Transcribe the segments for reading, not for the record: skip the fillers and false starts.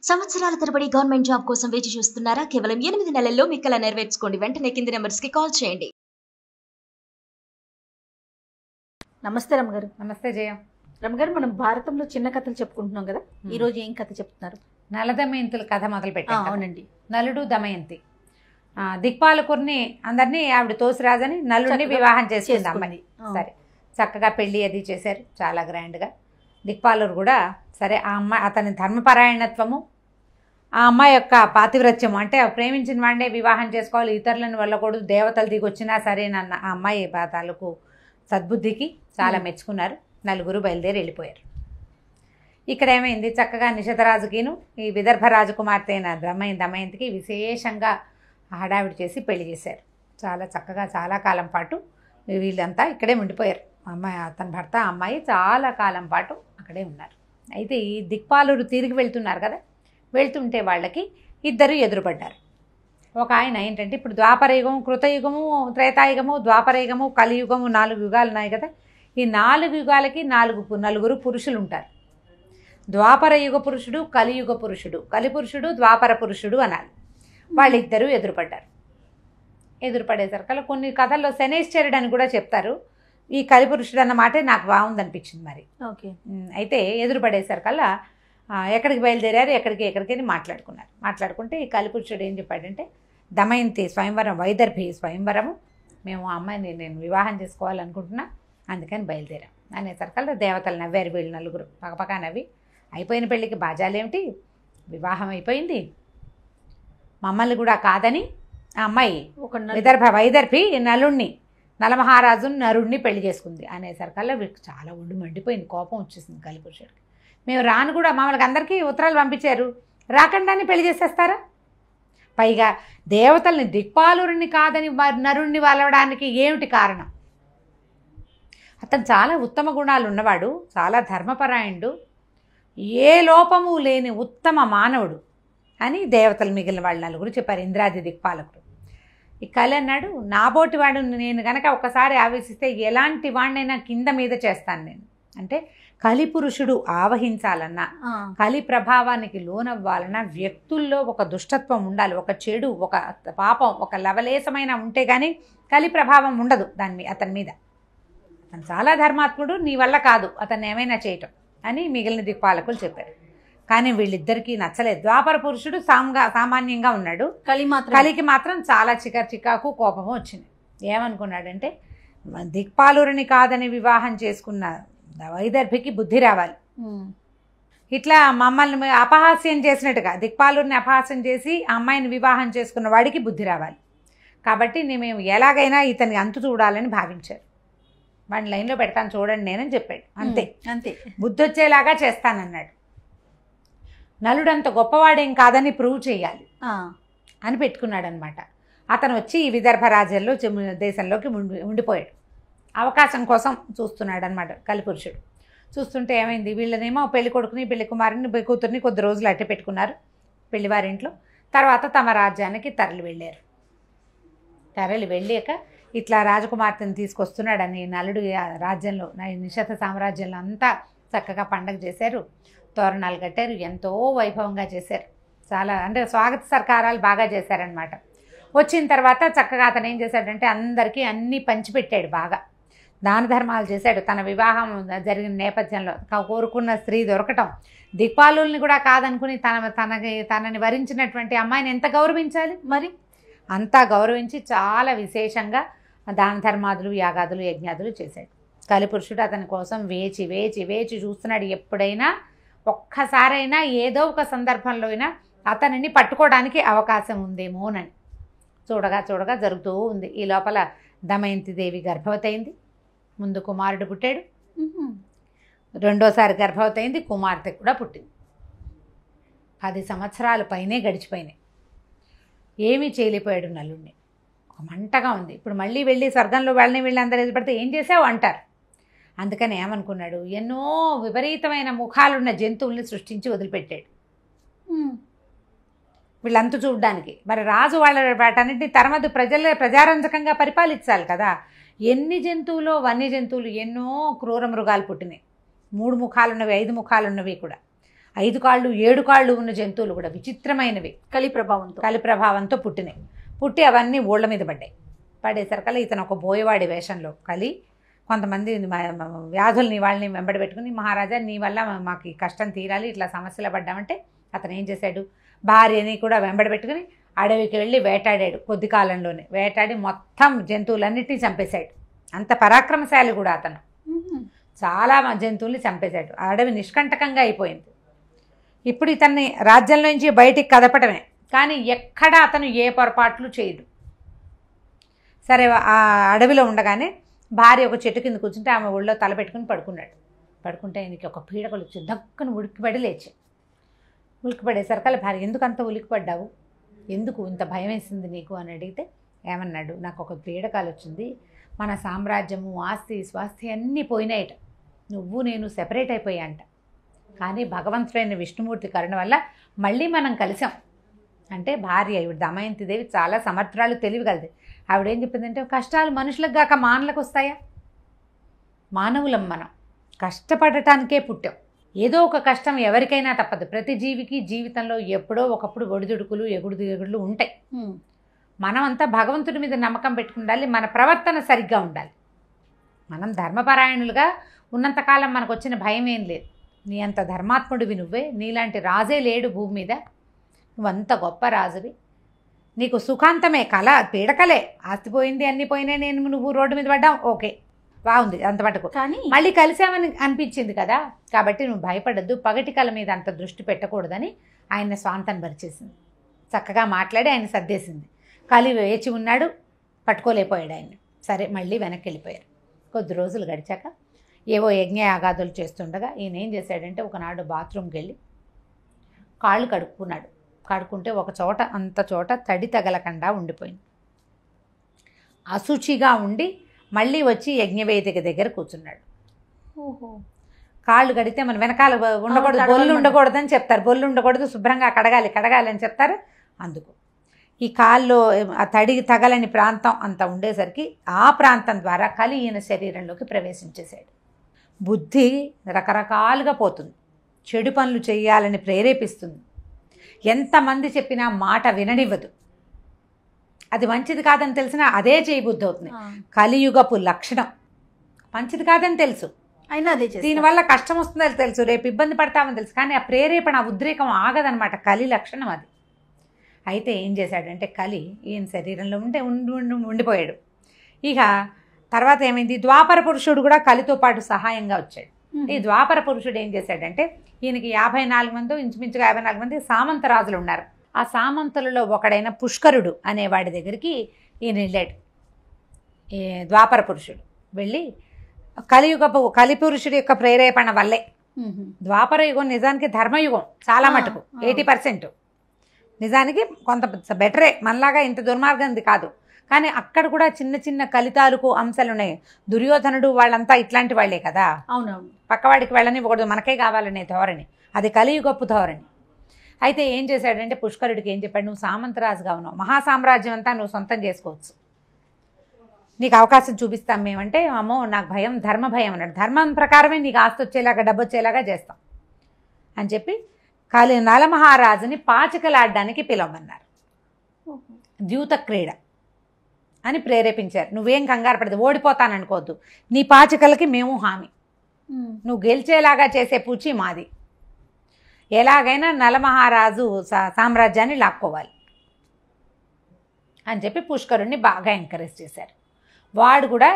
సంవత్సరాల తరబడి government job కోసం వేచి చూస్తున్నారా? కేవలం 8 నెలల్లో మీ కల నెరవేర్చుకోండి. వెంటనే కింది నెంబర్స్ కి కాల్ చేయండి. నమస్తే రమగారు. నమస్తే జయ. రమగారు, మనం భారతంలో చిన్న కథలు చెప్పుకుంటున్నాం కదా, ఈ రోజు ఏం కథ చెప్తున్నారు? నల దమయంతుల కథ మొదలు పెట్టాం. అవునండి. నలుడు దమయంతి దిక్పాలకుర్ని అందరినీ ఆవిడ తోసిరాజని నలుడిని వివాహం చేసుకుంది అమ్మాయి. సరే, చక్కగా పెళ్లి అది చేశారు చాలా గ్రాండ్గా. దిక్పాలురు కూడా సరే, ఆ అమ్మాయి అతని ధర్మపరాయణత్వము, ఆ అమ్మాయి యొక్క పాతివ్రత్యము, అంటే ప్రేమించిన వాడినే వివాహం చేసుకోవాలి, ఇతరులను వెళ్ళకూడదు, దేవతలు దిగి వచ్చినా సరేనన్న ఆ అమ్మాయి తాలూకు సద్బుద్ధికి చాలా మెచ్చుకున్నారు. నలుగురు బయలుదేరి వెళ్ళిపోయారు. ఇక్కడ ఏమైంది, చక్కగా నిషధరాజుకిను ఈ విదర్భ రాజకుమార్తె అయిన దమయంతికి విశేషంగా హడావిడి చేసి పెళ్లి చేశారు. చాలా చక్కగా చాలా కాలం పాటు వీళ్ళంతా ఇక్కడే ఉండిపోయారు. అమ్మాయి, అతని భర్త, అమ్మాయి చాలా కాలం పాటు అక్కడే ఉన్నారు. అయితే ఈ దిక్పాలురు తిరిగి వెళ్తున్నారు కదా, వెళ్తుంటే వాళ్ళకి ఇద్దరు ఎదురుపడ్డారు. ఒక ఆయన ఏంటంటే, ఇప్పుడు ద్వాపరయుగము, కృతయుగము, త్రేతాయుగము, ద్వాపరయుగము, కలియుగము, 4 యుగాలు ఉన్నాయి కదా. ఈ 4 యుగాలకి నలుగురు పురుషులు ఉంటారు. ద్వాపరయుగ పురుషుడు, కలియుగ పురుషుడు, కలిపురుషుడు, ద్వాపర పురుషుడు అనాలి. వాళ్ళిద్దరూ ఎదురుపడ్డారు. ఎదురుపడేసరికల్లా కొన్ని కథల్లో శనేశ్వరుడు అని కూడా చెప్తారు. ఈ కలిపురుషుడు అన్న మాటే నాకు బాగుందనిపించింది మరి. ఓకే. అయితే ఎదురుపడేసరికల్లా ఎక్కడికి బయలుదేరారు, ఎక్కడికి అని మాట్లాడుకుంటే ఈ కలిపురుషుడు ఏం చెప్పాడంటే, దమయంతి స్వయంవరం, వైదర్భి స్వయంవరము, మేము ఆ అమ్మాయిని నేను వివాహం చేసుకోవాలనుకుంటున్నా, అందుకని బయలుదేరాం అనేసరికల్లా దేవతలు నవ్వారు. వీళ్ళు నలుగురు పక్కపక్క నవ్వి, అయిపోయిన పెళ్ళికి బాజాలేమిటి, వివాహం అయిపోయింది, మమ్మల్ని కూడా కాదని ఆ అమ్మాయి వైదర్భి నలుణ్ణి, నలమహారాజు నరుణ్ణి పెళ్లి చేసుకుంది అనేసరికల్లా వీళ్ళకి చాలా ఒళ్ళు మండిపోయింది, కోపం వచ్చేసింది కలిపురుషుడికి. మేము రాను కూడా, మమ్మల్ని అందరికీ ఉత్తరాలు పంపించారు, రాకుండానే పెళ్లి చేసేస్తారా? పైగా దేవతల్ని దిక్పాలురుని కాదని నరుణ్ణి వలవడానికి ఏమిటి కారణం? అతను చాలా ఉత్తమ గుణాలు ఉన్నవాడు, చాలా ధర్మపరాయణుడు, ఏ లోపము లేని ఉత్తమ మానవుడు అని దేవతలు మిగిలిన వాళ్ళు నలుగురు చెప్పారు. ఇంద్రాది దిక్పాలకుడు ఈ కలి అన్నాడు, నాబోటి వాడు నేను గనక ఒకసారి ఆవేశిస్తే ఎలాంటి వాడినైనా కింద మీద చేస్తాను నేను. అంటే కలిపురుషుడు ఆవహించాలన్నా, కలి ప్రభావానికి లోనవ్వాలన్నా వ్యక్తుల్లో ఒక దుష్టత్వం ఉండాలి, ఒక చెడు, ఒక పాపం, ఒక లవలేశమైన ఉంటే కానీ కలి ప్రభావం ఉండదు అతని మీద. అతను చాలా ధర్మాత్ముడు, నీ వల్ల కాదు అతన్ని ఏమైనా చేయటం అని మిగిలిన దిక్పాలకులు చెప్పారు. కానీ వీళ్ళిద్దరికీ నచ్చలేదు. ద్వాపర పురుషుడు సామాన్యంగా ఉన్నాడు, కలికి మాత్రం చాలా చికాకు కోపము వచ్చింది. ఏమనుకున్నాడంటే, దిక్పాలురుని కాదని వివాహం చేసుకున్న వైదర్భికి బుద్ధి రావాలి, ఇట్లా మమ్మల్ని అపహాస్యం చేసినట్టుగా దిక్పాలురిని అపహాస్యం చేసి అమ్మాయిని వివాహం చేసుకున్న వాడికి బుద్ధి రావాలి, కాబట్టి మేము ఎలాగైనా ఇతని అంతు చూడాలని భావించారు. వాడిని లైన్లో పెడతాను చూడండి నేనని చెప్పాడు. అంతే బుద్ధి వచ్చేలాగా చేస్తానన్నాడు. నలుడంత గొప్పవాడేం కాదని ప్రూవ్ చేయాలి అని పెట్టుకున్నాడు అనమాట. అతను వచ్చి ఈ విదర్భ రాజ్యంలో దేశంలోకి ఉండిపోయాడు. అవకాశం కోసం చూస్తున్నాడు అనమాట కలిపురుషుడు. చూస్తుంటే ఏమైంది, వీళ్ళనేమో పెళ్లి కొడుకుని, పెళ్లి కుమారుని, కూతుర్ని కొద్ది రోజులు అట్టే పెట్టుకున్నారు పెళ్లివారింట్లో. తర్వాత తమ రాజ్యానికి తరలి వెళ్ళాక ఇట్లా రాజకుమార్తెను తీసుకొస్తున్నాడని నలుడు రాజ్యంలో, నిషధ సామ్రాజ్యంలో అంతా చక్కగా పండగ చేశారు, తోరణాలు కట్టారు, ఎంతో వైభవంగా చేశారు. చాలా అంటే స్వాగత సత్కారాలు బాగా చేశారనమాట. వచ్చిన తర్వాత చక్కగా అతను ఏం చేశాడంటే అందరికీ అన్నీ పంచిపెట్టాడు, బాగా దాన ధర్మాలు చేశాడు. తన వివాహం జరిగిన నేపథ్యంలో కోరుకున్న స్త్రీ దొరకటం, దిక్పాలుల్ని కూడా కాదనుకుని తనని వరించినటువంటి అమ్మాయిని ఎంత గౌరవించాలి మరి, అంతా గౌరవించి చాలా విశేషంగా దాన ధర్మాదులు, యాగాదులు, యజ్ఞాదులు చేశాడు. కలిపురుషుడు అతని కోసం వేచి వేచి వేచి చూస్తున్నాడు. ఎప్పుడైనా ఒక్కసారైనా ఏదో ఒక సందర్భంలో అయినా అతనిని పట్టుకోవడానికి అవకాశం ఉందేమోనని చూడగా జరుగుతూ ఉంది. ఈ లోపల దమయంతి దేవి గర్భవతి అయింది. ముందు కుమారుడు పుట్టాడు, రెండోసారి గర్భవతి అయింది, కుమార్తె కూడా పుట్టింది. 10 సంవత్సరాల పైనే గడిచిపోయినాయి. ఏమీ చేయలేకపోయాడు నలుడిని. ఒక మంటగా ఉంది. ఇప్పుడు మళ్ళీ వెళ్ళి స్వర్గంలో వీళ్ళని అందరూ ఎదురుపడితే ఏం చేసావు అంటారు. అందుకని ఏమనుకున్నాడు, ఎన్నో విపరీతమైన ముఖాలున్న జంతువుల్ని సృష్టించి వదిలిపెట్టాడు వీళ్ళంతా చూడడానికి. మరి రాజు వాటన్నింటినీ తరమదు ప్రజారంజకంగా పరిపాలించాలి కదా. ఎన్ని జంతువులో వన్య జంతువులు, ఎన్నో క్రూర మృగాలు పుట్టినాయి. 3 ముఖాలున్నవి, 5 ముఖాలున్నవి కూడా. 5 కాళ్ళు 7 కాళ్ళు ఉన్న జంతువులు కూడా విచిత్రమైనవి కలి ప్రభావంతో కలి ప్రభావంతో పుట్టినాయి. పుట్టి అవన్నీ ఊళ్ళ మీద పడేసరికల్లా ఇతను ఒక బోయవాడి వేషంలో కలి కొంతమంది వ్యాధుల్ని వాళ్ళని వెంబడి పెట్టుకుని, మహారాజా నీ వల్ల మాకు ఈ కష్టం తీరాలి, ఇట్లా సమస్యలు పడ్డామంటే అతను ఏం చేశాడు, భార్యని కూడా వెంబడి పెట్టుకుని అడవికి వెళ్ళి వేటాడాడు. కొద్ది కాలంలోనే వేటాడి మొత్తం జంతువులన్నిటినీ చంపేశాడు. అంత పరాక్రమశాలి కూడా అతను. చాలా జంతువుల్ని చంపేశాడు. ఆ అడవి నిష్కంటకంగా అయిపోయింది. ఇప్పుడు ఇతన్ని రాజ్యంలో నుంచి బయటికి కదపడమే, కానీ ఎక్కడ అతను ఏ పొరపాట్లు చేయడు. సరే, ఆ అడవిలో ఉండగానే భార్య ఒక చెట్టు కింద కూర్చుంటే ఆమె ఒళ్ళో తలపెట్టుకుని పడుకున్నాడు. పడుకుంటే ఆయనకి ఒక పీడకలు వచ్చి దక్కును ఉలిక్కిపడి లేచి, ఉలిక్కిపడేసరికల్లా భార్య, ఎందుకు అంత ఉలిక్కిపడ్డావు, ఎందుకు ఇంత భయం వేసింది నీకు అని అడిగితే ఏమన్నాడు, నాకు ఒక పీడకాలు వచ్చింది, మన సామ్రాజ్యము ఆస్తి స్వాస్తి అన్నీ పోయినాయట, నువ్వు నేను సెపరేట్ అయిపోయా అంట. కానీ భగవంతుడైన విష్ణుమూర్తి కరుణ వల్ల మళ్ళీ మనం కలిసాం అంటే భార్య ఇవిడ దమయంతిదేవి చాలా సమర్థురాలు, తెలివిగలది. ఆవిడేం చెప్పిందంటే, కష్టాలు మనుషులకు గాక మానలకు వస్తాయా, మానవులం మనం కష్టపడటానికే పుట్టాం. ఏదో ఒక కష్టం ఎవరికైనా తప్పదు. ప్రతి జీవికి జీవితంలో ఎప్పుడో ఒకప్పుడు ఒడిదుడుకులు ఎగుడులు ఉంటాయి. మనమంతా భగవంతుడి మీద నమ్మకం పెట్టుకుండాలి. మన ప్రవర్తన సరిగ్గా ఉండాలి. మనం ధర్మపరాయణులుగా ఉన్నంతకాలం మనకు వచ్చిన భయం ఏం లేదు. నీ అంత ధర్మాత్ముడివి నువ్వే, నీలాంటి రాజే లేడు భూమి మీద, నువ్వంత గొప్ప రాజువి, నీకు సుఖాంతమే, కళ పీడకలే, ఆస్తిపోయింది అన్నీ పోయినాయి, నువ్వు రోడ్డు మీద పడ్డావు, ఓకే బాగుంది అంత మటుకు, కానీ మళ్ళీ కలిసామని అనిపించింది కదా, కాబట్టి నువ్వు భయపడద్దు, పగటి కళ మీద అంత దృష్టి పెట్టకూడదని ఆయన స్వాంతం పరిచేసింది. చక్కగా మాట్లాడి ఆయన సర్దేసింది. కలి వేచి ఉన్నాడు, పట్టుకోలేకపోయాడు ఆయన. సరే, మళ్ళీ వెనక్కి వెళ్ళిపోయారు. కొద్ది రోజులు గడిచాక ఏవో యజ్ఞయాగాదులు చేస్తుండగా ఈయన ఏం చేశాడంటే, ఒకనాడు బాత్రూమ్కి వెళ్ళి కాళ్ళు కడుక్కున్నాడు. కడుక్కుంటే ఒక చోట అంత చోట తడి తగలకుండా ఉండిపోయింది. అశుచిగా ఉండి మళ్ళీ వచ్చి యజ్ఞవేదిక దగ్గర కూర్చున్నాడు. ఓహో, కాళ్ళు కడితే మన వెనకాల ఉండకూడదు, బొల్లు ఉండకూడదని చెప్తారు. బొల్లు ఉండకూడదు, శుభ్రంగా కడగాలి అని చెప్తారు. అందుకు ఈ కాల్లో ఆ తడి తగలని ప్రాంతం అంతా ఉండేసరికి ఆ ప్రాంతం ద్వారా కలి ఈయన శరీరంలోకి ప్రవేశించేశాడు. బుద్ధి రకరకాలుగా పోతుంది, చెడు పనులు చేయాలని ప్రేరేపిస్తుంది, ఎంతమంది చెప్పినా మాట విననివ్వదు, అది మంచిది కాదని తెలిసినా అదే చేయబుద్ధి అవుతుంది. కలియుగపు లక్షణం. మంచిది కాదని తెలుసు, అయినా అదే, దీనివల్ల కష్టం వస్తుందని తెలుసు, రేపు ఇబ్బంది పడతామని తెలుసు, కానీ ఆ ప్రేరేపణ ఆ ఉద్రేకం ఆగదనమాట. కలి లక్షణం అది. అయితే ఏం చేశాడంటే, కలి ఈయన శరీరంలో ఉండిపోయాడు. ఇక తర్వాత ఏమైంది, ద్వాపర పురుషుడు కూడా కలితో పాటు సహాయంగా వచ్చాడు. ఈ ద్వాపర పురుషుడు ఏం చేశాడంటే, ఈయనకి 54 మంది, ఇంచుమించుగా 54 మంది సామంత రాజులు ఉన్నారు. ఆ సామంతులలో ఒకడైన పుష్కరుడు అనేవాడి దగ్గరికి ఈయన వెళ్ళాడు. ఈ ద్వాపర పురుషుడు వెళ్ళి కలిపురుషుడి యొక్క ప్రేరేపణ వల్లే, ద్వాపర యుగం నిజానికి ధర్మయుగం చాలా మటుకు 80%, నిజానికి కొంత బెటరే, మనలాగా ఇంత దుర్మార్గంది కాదు, కానీ అక్కడ కూడా చిన్న చిన్న కలితాలకు అంశాలు ఉన్నాయి. దుర్యోధనుడు వాళ్ళంతా ఇట్లాంటి వాళ్లే కదా. అవునవును, పక్కవాడికి వెళ్ళనివ్వకూడదు, మనకే కావాలనే ధోరణి, అది కలియుగపు ధోరణి. అయితే ఏం చేశాడంటే, పుష్కరుడికి ఏం చెప్పాడు, నువ్వు సామంతరాజుగా ఉన్నావు, మహాసామ్రాజ్యం అంతా నువ్వు సొంతం చేసుకోవచ్చు, నీకు అవకాశం చూపిస్తాం మేమంటే, అమ్మో నాకు భయం, ధర్మ భయం అన్నాడు. ధర్మం ప్రకారమే నీకు ఆస్తి వచ్చేలాగా డబ్బు వచ్చేలాగా చేస్తాం అని చెప్పి నలమహారాజుని పాచికలాడడానికి పిలవమన్నారు. ద్యూత క్రీడ అని ప్రేరేపించారు. నువ్వేం కంగారు పడదు, ఓడిపోతాననుకోవద్దు, నీ పాచికలకి మేము హామీ, నువ్వు గెలిచేలాగా చేసే పూచి మాది, ఎలాగైనా నలమహారాజు సామ్రాజ్యాన్ని లాక్కోవాలి అని చెప్పి పుష్కరుడిని బాగా ఎంకరేజ్ చేశారు. వాడు కూడా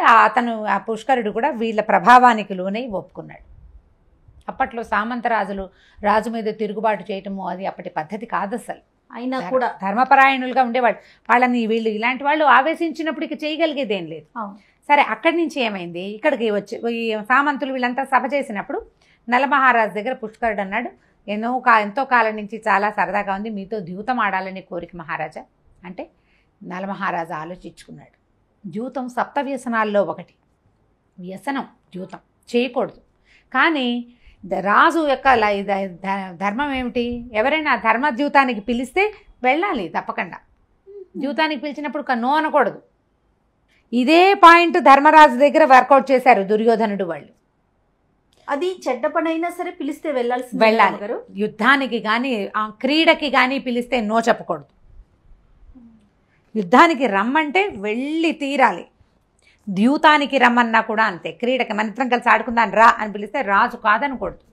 ఆ పుష్కరుడు కూడా వీళ్ళ ప్రభావానికి లోనై ఒప్పుకున్నాడు. అప్పట్లో రాజు మీద తిరుగుబాటు చేయటము అది అప్పటి పద్ధతి కాదు అసలు. అయినా కూడా ధర్మపరాయణులుగా ఉండేవాళ్ళు. వాళ్ళని వీళ్ళు ఇలాంటి వాళ్ళు ఆవేశించినప్పుడు ఇక చేయగలిగేదేం లేదు. సరే, అక్కడి నుంచి ఏమైంది, ఇక్కడికి వచ్చి ఈ సామంతులు వీళ్ళంతా సభ చేసినప్పుడు నలమహారాజు దగ్గర పుష్కరుడు అన్నాడు, ఎంతో కాలం నుంచి చాలా సరదాగా ఉంది, మీతో ద్యూతం ఆడాలని కోరిక మహారాజా అంటే, నలమహారాజు ఆలోచించుకున్నాడు. ద్యూతం సప్తవ్యసనాల్లో ఒకటి, వ్యసనం ద్యూతం చేయకూడదు. కానీ రాజు యొక్క ధర్మం ఏమిటి, ఎవరైనా ధర్మద్యూతానికి పిలిస్తే వెళ్ళాలి తప్పకుండా. ద్యూతానికి పిలిచినప్పుడు నో అనకూడదు. ఇదే పాయింట్ ధర్మరాజు దగ్గర వర్కౌట్ చేశారు దుర్యోధనుడు వాళ్ళు. అది చెడ్డ పని అయినా సరే పిలిస్తే వెళ్ళాలి. యుద్ధానికి కానీ క్రీడకి కానీ పిలిస్తే నో చెప్పకూడదు. యుద్ధానికి రమ్మంటే వెళ్ళి తీరాలి. ద్యూతానికి రమ్మన్నా కూడా అంతే. క్రీడకి మన ఇద్దరం కలిసి ఆడుకుందాం రా అని పిలిస్తే రాజు కాదనకూడదు.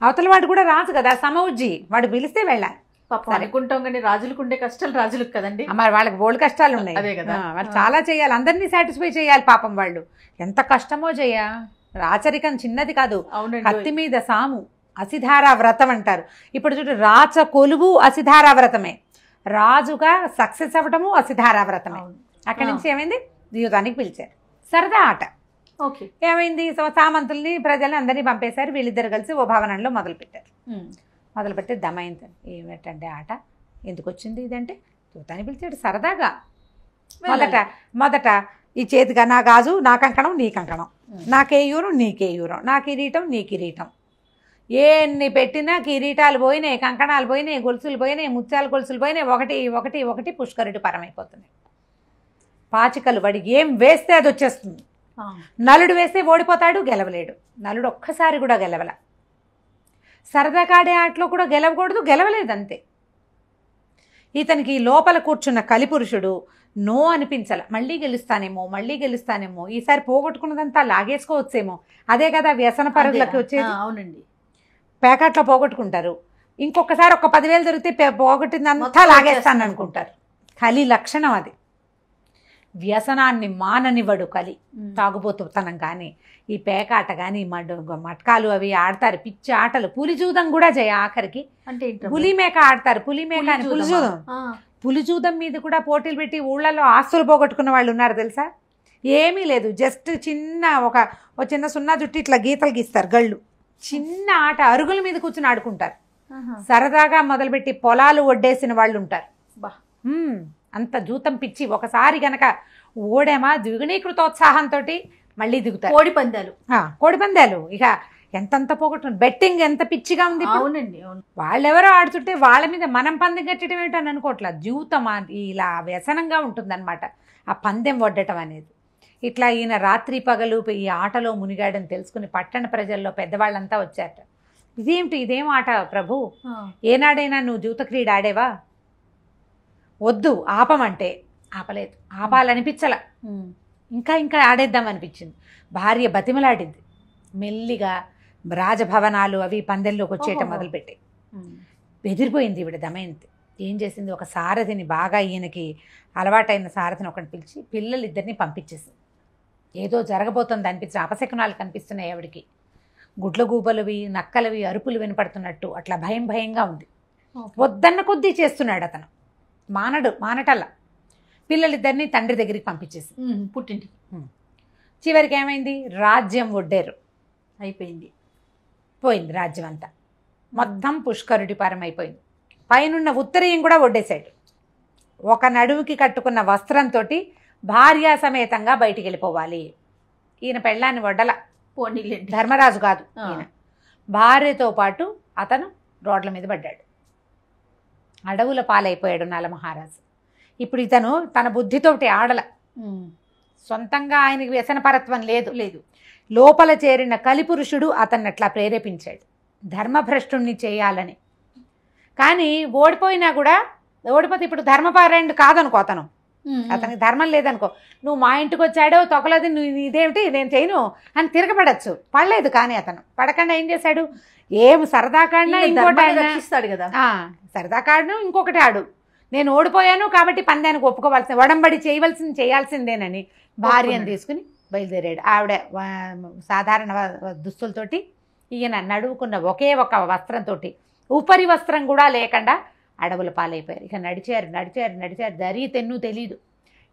అవతల వాడు కూడా రాజు కదా, సమౌజ్జి, వాడు పిలిస్తే వెళ్ళాలి. పాపం అనుకుంటాం కానీ రాజులకు ఉండే కష్టాలు రాజులకు కదండి. మరి వాళ్ళకి బోల్డ్ కష్టాలు ఉన్నాయి. అదే కదా, వాళ్ళు చాలా చేయాలి, అందరినీ సాటిస్ఫై చేయాలి. పాపం వాళ్ళు ఎంత కష్టమో రాచరికం చిన్నది కాదు. కత్తి మీద సాము, అసిధారా వ్రతం అంటారు. ఇప్పుడు చూడు, రాచ కొలువు అసిధారా వ్రతమే, రాజుగా సక్సెస్ అవ్వటము అసిధారా వ్రతమే. అక్కడి నుంచి ఏమైంది, ద్యూతానికి పిలిచారు. సరదా ఆట. ఓకే, ఏమైంది, సామంతుల్ని ప్రజల్ని అందరినీ పంపేశారు. వీళ్ళిద్దరు కలిసి ఓ భవనంలో మొదలుపెట్టారు. మొదలుపెట్టి దమయంతి ఏమిటంటే ఆట ఎందుకు వచ్చింది ఇదంటే, ద్యూతానికి పిలిచాడు సరదాగా. మొదట ఈ చేతిగా నా గాజు, నా కంకణం నీ కంకణం, నా కేయూరం నీ కేయూరం, నా కిరీటం నీ కిరీటం. ఎన్ని పెట్టినా కిరీటాలు పోయినాయి, కంకణాలు పోయినాయి, గొలుసులు పోయినాయి, ముత్యాల గొలుసులు పోయినాయి. ఒకటి ఒకటి ఒకటి పుష్కరుడి పరమైపోతున్నాయి. పాచికలు వాడికి ఏం వేస్తే అది వచ్చేస్తుంది. నలుడు వేస్తే ఓడిపోతాడు, గెలవలేడు. నలుడు ఒక్కసారి కూడా గెలవల. సరదా కాడే ఆటలో కూడా గెలవకూడదు, గెలవలేదంతే. ఇతనికి లోపల కూర్చున్న కలిపురుషుడు నో అనిపించాల. మళ్ళీ గెలుస్తానేమో, ఈసారి పోగొట్టుకున్నదంతా లాగేసుకోవచ్చేమో. అదే కదా వ్యసన పరుగులకి వచ్చేది. అవునండి, ప్యాకెట్లో పోగొట్టుకుంటారు. ఇంకొకసారి ఒక 10,000 దొరికితే పోగొట్టిందంతా లాగేస్తాను అనుకుంటారు. కలి లక్షణం అది. వ్యసనాన్ని మాననివ్వడు కలి. తాగుబోతుతనం కానీ, ఈ పేకాట కానీ, మట్కాలు అవి ఆడతారు, పిచ్చి ఆటలు. పులిజూదం కూడా ఆఖరికి అంటే పులిమేక ఆడతారు. పులిమేక అని పులిజూదం మీద కూడా పోటీలు పెట్టి ఊళ్ళలో ఆస్తులు పోగొట్టుకున్న వాళ్ళు ఉన్నారు తెలుసా. ఏమీ లేదు, జస్ట్ చిన్న ఒక చిన్న సున్నా జుట్టు ఇట్లా గీతలు గీస్తారు, గళ్ళు. చిన్న ఆట, అరుగుల మీద కూర్చుని ఆడుకుంటారు. సరదాగా మొదలుపెట్టి పొలాలు ఒడ్డేసిన వాళ్ళు ఉంటారు. అంత జూతం పిచ్చి. ఒకసారి గనక ఓడేమా ద్విగుణీకృతోత్సాహంతో మళ్ళీ దిగుతారు. కోడిపందాలు ఇక ఎంతంత పోగొట్టు. బెట్టింగ్ ఎంత పిచ్చిగా ఉంది. అవునండి, వాళ్ళెవరో ఆడుతుంటే వాళ్ళ మీద మనం పందెం కట్టడం ఏంటని అనుకోవట్లా. జీవితం ఇలా వ్యసనంగా ఉంటుందన్నమాట ఆ పందెం వడ్డటం అనేది. ఇట్లా ఈయన రాత్రి పగలు ఈ ఆటలో మునిగాడని తెలుసుకుని పట్టణ ప్రజల్లో పెద్దవాళ్ళంతా వచ్చారట. ఇదేం ఆట ప్రభు, ఏనాడైనా నువ్వు జీవిత క్రీడ ఆడేవా? వద్దు ఆపమంటే ఆపలేదు, ఆపాలనిపించల. ఇంకా ఆడేద్దాం అనిపించింది. భార్య బతిమలాడింది. మెల్లిగా రాజభవనాలు అవి పందెల్లోకి వచ్చేయటం మొదలుపెట్టాయి. బెదిరిపోయింది ఈవిడ దమయంతి. ఏం చేసింది, ఒక సారథిని, బాగా ఈయనకి అలవాటైన సారథిని ఒకటి పిలిచి పిల్లలిద్దరిని పంపించేసింది. ఏదో జరగబోతుంది అనిపించి అపశకునాలు కనిపిస్తున్నాయి ఆవిడికి. గుడ్లగూబలవి, నక్కలవి అరుపులు వినపడుతున్నట్టు అట్లా భయంగా ఉంది. వద్దన్న కొద్దీ చేస్తున్నాడు అతను. మానటల్లా. పిల్లలిద్దరిని తండ్రి దగ్గరికి పంపించేసి పుట్టింటికి. చివరికి ఏమైంది, రాజ్యం ఒడ్డారు. పోయింది రాజ్యం అంతా. మొత్తం పుష్కరుడి పరమైపోయింది. పైనున్న ఉత్తరీయం కూడా ఒడ్డేశాడు. ఒక నడుముకి కట్టుకున్న వస్త్రంతో భార్యా సమేతంగా బయటికి వెళ్ళిపోవాలి. ఈయన పెళ్ళాన్ని వడ్డల, ధర్మరాజు కాదు ఈయన. భార్యతో పాటు అతను రోడ్ల మీద పడ్డాడు. అడవుల పాలైపోయాడు నలమహారాజు. ఇప్పుడు ఇతను తన బుద్ధితోటి ఆడల. సొంతంగా ఆయనకి వ్యసనపరత్వం లేదు. లోపల చేరిన కలిపురుషుడు అతన్ని అట్లా ప్రేరేపించాడు ధర్మభ్రష్టుణ్ణి చేయాలని. కానీ ఓడిపోయినా కూడా, ఓడిపోతే ఇప్పుడు ధర్మపారాయణుడు కాదనుకో అతను, అతనికి ధర్మం లేదనుకో, నువ్వు మా ఇంటికి వచ్చాడో తొకలది, నువ్వు ఇదేమిటి నేను చేయను అని తిరగబడచ్చు. పడలేదు. కానీ అతను పడకుండా ఏం చేశాడు, ఏం సరదా కాడినా ఇంకోటి రక్షిస్తాడు కదా, సరదా కాడను ఇంకొకటి ఆడు, నేను ఓడిపోయాను కాబట్టి పందానికి ఒప్పుకోవాల్సింది, వడంబడి చేయాల్సిందేనని భార్యను తీసుకుని బయలుదేరాడు. ఆవిడ సాధారణ దుస్తులతోటి, ఈయన నడువుకున్న ఒకే ఒక వస్త్రంతో, ఉపరి వస్త్రం కూడా లేకుండా అడవుల పాలైపోయారు. ఇక నడిచారు. దరి తెన్ను తెలీదు,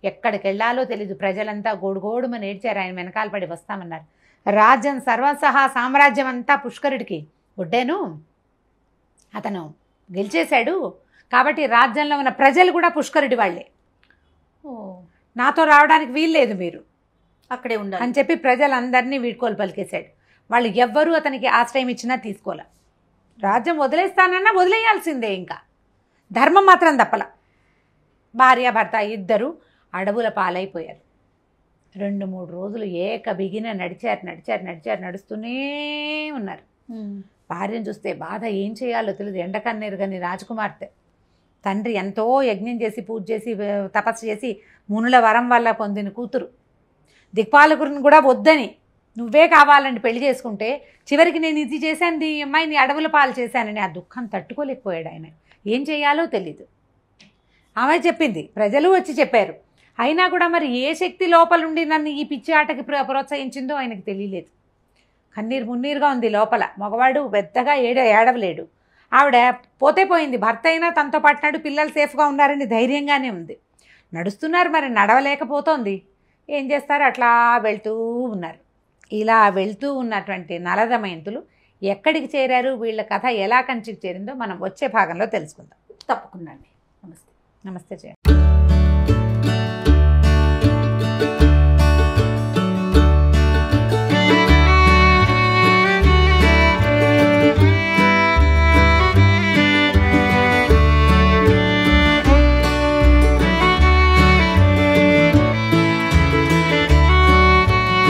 ఎక్కడికి వెళ్ళాలో తెలీదు. ప్రజలంతా గోడుగోడుమని ఏడ్చారు. ఆయన వెనకాల పడి వస్తామన్నారు. రాజ్యం సర్వసహా సామ్రాజ్యం అంతా పుష్కరుడికి ఒడ్డాను. అతను గెలిచేశాడు కాబట్టి రాజ్యంలో ఉన్న ప్రజలు కూడా పుష్కరుడి వాళ్ళే. నాతో రావడానికి వీల్లేదు, మీరు అక్కడే ఉండాలి అని చెప్పి ప్రజలందరినీ వీడ్కోలు పలికేశాడు. వాళ్ళు ఎవ్వరూ అతనికి ఆశ్రయం ఇచ్చినా తీసుకోలే. రాజ్యం వదిలేస్తానన్నా వదిలేయాల్సిందే. ఇంకా ధర్మం మాత్రం తప్పల. భార్య భర్త ఇద్దరు అడవుల పాలైపోయారు. 2-3 రోజులు ఏక బిగిన నడుస్తూనే ఉన్నారు. భార్యను చూస్తే బాధ, ఏం చేయాలో తెలియదు. ఎండకన్నేరు కానీ రాజకుమార్తె. తండ్రి ఎంతో యజ్ఞం చేసి పూజ చేసి తపస్సు చేసి మునుల వరం వల్ల పొందిన కూతురు. దిక్పాలకుడిని కూడా వద్దని, నువ్వే కావాలని పెళ్లి చేసుకుంటే చివరికి నేను ఇది చేశాను, ఈ అమ్మాయిని అడవుల పాలు చేశానని ఆ దుఃఖం తట్టుకోలేకపోయాడు ఆయన. ఏం చేయాలో తెలీదు. ఆమె చెప్పింది, ప్రజలు వచ్చి చెప్పారు. అయినా కూడా మరి ఏ శక్తి లోపలుండి నన్ను ఈ పిచ్చి ఆటకి ప్రోత్సహించిందో ఆయనకు తెలియలేదు. కన్నీరు మున్నీరుగా ఉంది లోపల. మగవాడు పెద్దగా ఏడవలేడు. ఆవిడ పోతే పోయింది, భర్త అయినా తనతో పట్టినాడు, పిల్లలు సేఫ్గా ఉన్నారని ధైర్యంగానే ఉంది. నడుస్తున్నారు, మరి నడవలేకపోతోంది. ఏం చేస్తారు, అట్లా వెళ్తూ ఉన్నారు. ఇలా వెళ్తూ ఉన్నటువంటి నలదమయంతులు ఎక్కడికి చేరారు, వీళ్ళ కథ ఎలా కంచికి చేరిందో మనం వచ్చే భాగంలో తెలుసుకుందాం. తప్పకుండా అండి. నమస్తే. నమస్తే జయ.